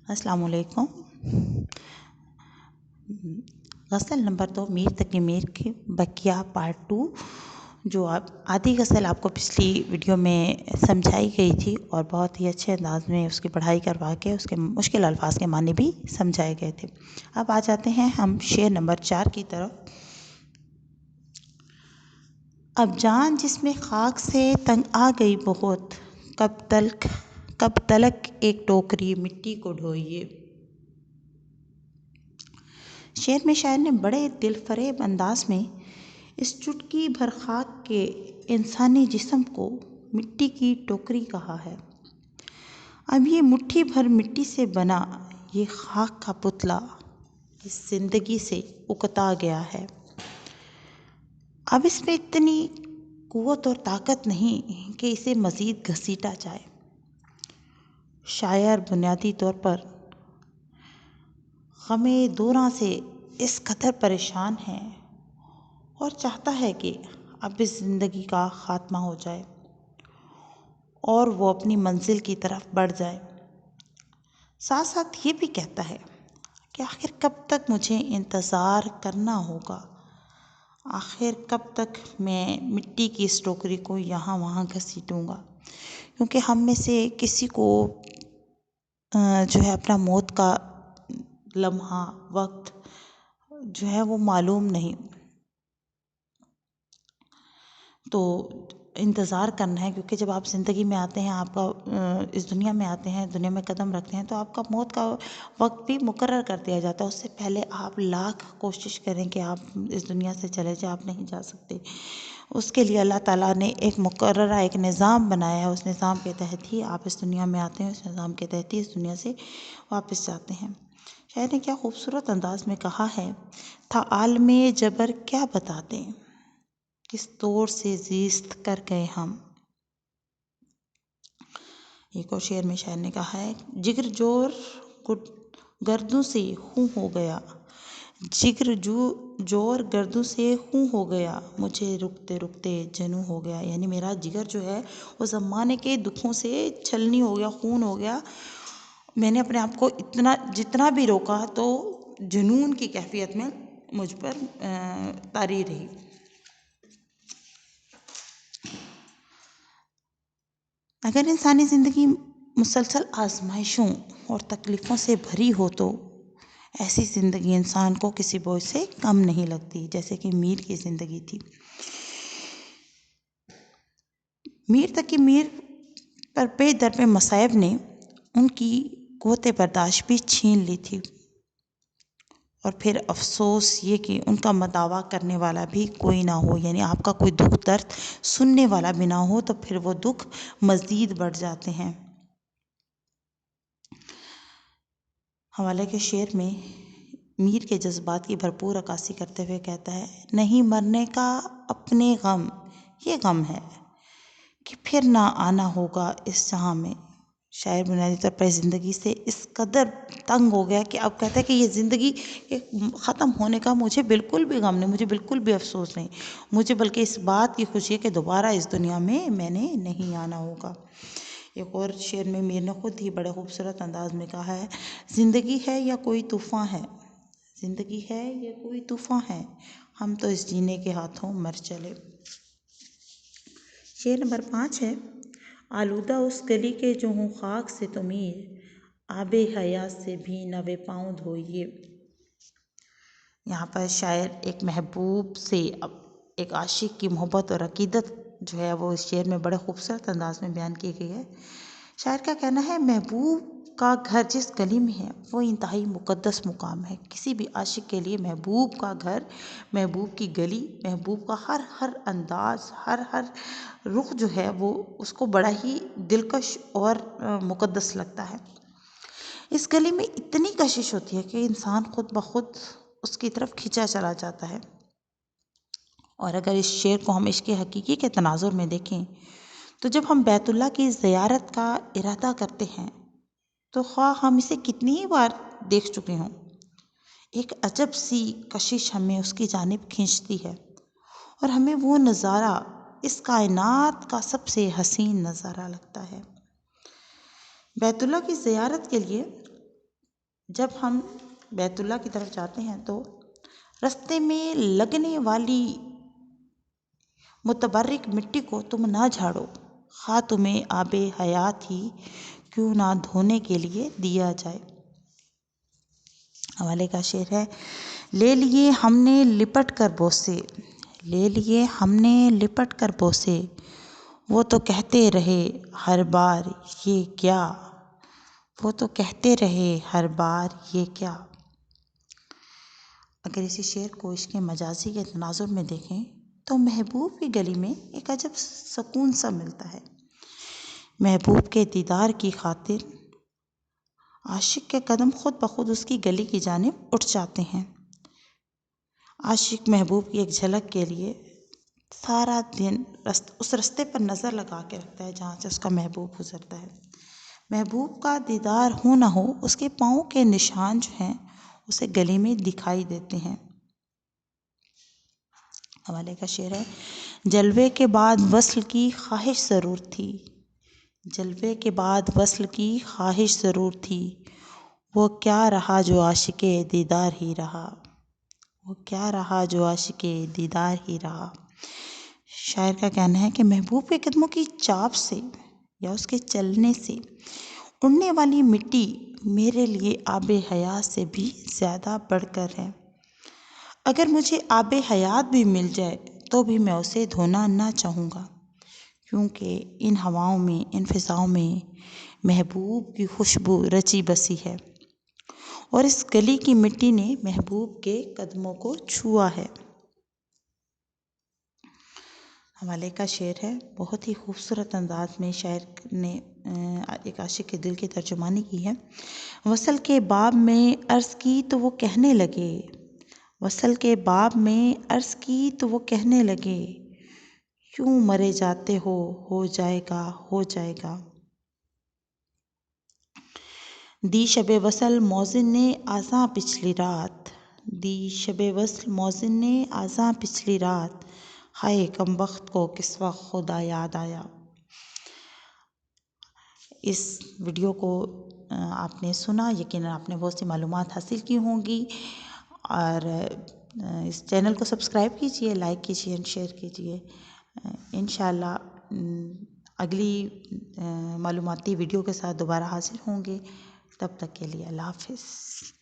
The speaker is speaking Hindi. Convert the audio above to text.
अस्सलाम वालेकुम। गज़ल नंबर 2 मीर तकी मीर की बकिया पार्ट 2, जो आप आधी गज़ल आपको पिछली वीडियो में समझाई गई थी और बहुत ही अच्छे अंदाज में उसकी पढ़ाई करवा के उसके मुश्किल अल्फाज के माने भी समझाए गए थे। अब आ जाते हैं हम शेर नंबर 4 की तरफ। अब जान जिसमें खाक से तंग आ गई बहुत, कब तलक एक टोकरी मिट्टी को ढोइए। शेर में शायर ने बड़े दिलफरेब अंदाज में इस चुटकी भर खाक के इंसानी जिस्म को मिट्टी की टोकरी कहा है। अब ये मुट्ठी भर मिट्टी से बना ये खाक का पुतला इस जिंदगी से उकता गया है। अब इसमें इतनी कुव्वत और ताकत नहीं कि इसे मज़ीद घसीटा जाए। शायर बुनियादी तौर पर गमे दूरां से इस कदर परेशान है और चाहता है कि अब इस ज़िंदगी का ख़ात्मा हो जाए और वो अपनी मंजिल की तरफ बढ़ जाए। साथ साथ ये भी कहता है कि आखिर कब तक मुझे इंतज़ार करना होगा, आखिर कब तक मैं मिट्टी की इस टोकरी को यहाँ वहाँ घसीटूँगा। क्योंकि हम में से किसी को जो है अपना मौत का लम्हा वक्त जो है वो मालूम नहीं, तो इंतज़ार करना है। क्योंकि जब आप ज़िंदगी में आते हैं, आपका इस दुनिया में आते हैं, दुनिया में कदम रखते हैं, तो आपका मौत का वक्त भी मुकर्रर कर दिया जाता है। उससे पहले आप लाख कोशिश करें कि आप इस दुनिया से चले जाएं, आप नहीं जा सकते। उसके लिए अल्लाह ताला ने एक मुकर्ररा एक निज़ाम बनाया है। उस निज़ाम के तहत ही आप इस दुनिया में आते हैं, उस निज़ाम के तहत ही इस दुनिया से वापस जाते हैं। शायर ने क्या खूबसूरत अंदाज में कहा है, था आलमे जबर क्या बताते, किस तौर से जीस्त कर गए हम। एक और शेर में शायर ने कहा है, जिगर जोर गर्दों से खूं हो गया, जिगर जोर गर्दों से खूं हो गया, मुझे रुकते रुकते जनू हो गया। यानी मेरा जिगर जो है वो ज़माने के दुखों से छलनी हो गया, खून हो गया। मैंने अपने आप को इतना जितना भी रोका तो जुनून की कैफियत में मुझ पर तारी रही। अगर इंसानी ज़िंदगी मुसलसल आजमाइशों और तकलीफ़ों से भरी हो तो ऐसी ज़िंदगी इंसान को किसी बोझ से कम नहीं लगती, जैसे कि मीर की ज़िंदगी थी। मीर तक की मीर पर बेदर पे मसाइब ने उनकी क़ुव्वत बर्दाश्त भी छीन ली थी। और फिर अफसोस ये कि उनका मदावा करने वाला भी कोई ना हो, यानी आपका कोई दुख दर्द सुनने वाला भी ना हो, तो फिर वो दुख मज़ीद बढ़ जाते हैं। हवाले के शेर में मीर के जज्बात की भरपूर अक्कासी करते हुए कहता है, नहीं मरने का अपने गम ये गम है कि फिर ना आना होगा इस जहाँ में। शायर बुनियादी तौर पर ज़िंदगी से इस कदर तंग हो गया कि अब कहता है कि ये ज़िंदगी ख़त्म होने का मुझे बिल्कुल भी गम नहीं, मुझे बिल्कुल भी अफसोस नहीं, मुझे बल्कि इस बात की खुशी है कि दोबारा इस दुनिया में मैंने नहीं आना होगा। एक और शेर में मीर ने खुद ही बड़े खूबसूरत अंदाज में कहा है, ज़िंदगी है या कोई तूफ़ान है, ज़िंदगी है या कोई तूफ़ान है, हम तो इस जीने के हाथों मर चले। शेर नंबर 5 है, आलूदा उस गली के जो हूँ खाक से तुमीर, आबे हयात से भी नवे पाँव धोइए। यहाँ पर शायर एक महबूब से एक आशिक की मोहब्बत और अकीदत जो है वो इस शेर में बड़े खूबसूरत अंदाज में बयान की गई है। शायर का कहना है, महबूब का घर जिस गली में है वो इंतहाई मुक़द्दस मुकाम है। किसी भी आशिक के लिए महबूब का घर, महबूब की गली, महबूब का हर हर अंदाज, हर हर रुख जो है वो उसको बड़ा ही दिलकश और मुक़द्दस लगता है। इस गली में इतनी कशिश होती है कि इंसान खुद ब खुद उसकी तरफ खिंचा चला जाता है। और अगर इस शेर को हम इश्क़ हकीकी के तनाजुर में देखें तो जब हम बैतुल्लाह की ज़ियारत का इरादा करते हैं तो ख्वाह हम इसे कितनी ही बार देख चुके हों, एक अजब सी कशिश हमें उसकी जानिब खींचती है और हमें वो नज़ारा इस कायनात का सबसे हसीन नज़ारा लगता है। बैतुल्लाह की ज़ियारत के लिए जब हम बैतुल्ला की तरफ जाते हैं तो रास्ते में लगने वाली मुतबर्रिक मिट्टी को तुम ना झाड़ो, खा तुम्हें आबे हयात ही क्यों ना धोने के लिए दिया जाए। हवाले का शेर है, ले लिए हमने लिपट कर बोसे, ले लिए हमने लिपट कर बोसे, वो तो कहते रहे हर बार ये क्या, वो तो कहते रहे हर बार ये क्या। अगर इसी शेर को इसके मजाजी के तनाजुर में देखें तो महबूब की गली में एक अजब सुकून सा मिलता है। महबूब के दीदार की खातिर आशिक के कदम खुद ब खुद उसकी गली की जानिब उठ जाते हैं। आशिक महबूब की एक झलक के लिए सारा दिन उस रास्ते पर नज़र लगा के रखता है जहाँ से उसका महबूब गुजरता है। महबूब का दीदार हो ना हो, उसके पाँव के निशान जो हैं उसे गली में दिखाई देते हैं। हवाले का शेर है, जलवे के बाद वस्ल की ख्वाहिश ज़रूर थी, जलवे के बाद वस्ल की ख्वाहिश ज़रूर थी, वो क्या रहा जो आशिके दीदार ही रहा, वो क्या रहा जो आशिके दीदार ही रहा। शायर का कहना है कि महबूब के कदमों की चाप से या उसके चलने से उड़ने वाली मिट्टी मेरे लिए आबे हयात से भी ज़्यादा बढ़कर है। अगर मुझे आबे हयात भी मिल जाए तो भी मैं उसे धोना ना चाहूँगा, क्योंकि इन हवाओं में, इन फ़िज़ाओं में महबूब की खुशबू रची बसी है और इस गली की मिट्टी ने महबूब के कदमों को छुआ है। हवाले का शेर है, बहुत ही खूबसूरत अंदाज में शायर ने एक आशिक के दिल की तर्जुमानी की है। वसल के बाब में अर्ज़ की तो वो कहने लगे, वसल के बाब में अर्ज़ की तो वो कहने लगे, क्यों मरे जाते हो जाएगा हो जाएगा। दी शबे वसल मौज़िन ने आज़ां पिछली रात, दी शबे वसल मौज़िन ने आज़ां पिछली रात, हाय कम वक्त को किस वक्त खुदा याद आया। इस वीडियो को आपने सुना, यकीनन आपने बहुत सी मालूमात हासिल की होंगी और इस चैनल को सब्सक्राइब कीजिए, लाइक कीजिए एंड शेयर कीजिए। इंशाल्लाह अगली मालूमाती वीडियो के साथ दोबारा हाजिर होंगे। तब तक के लिए अल्लाह हाफ़िज़।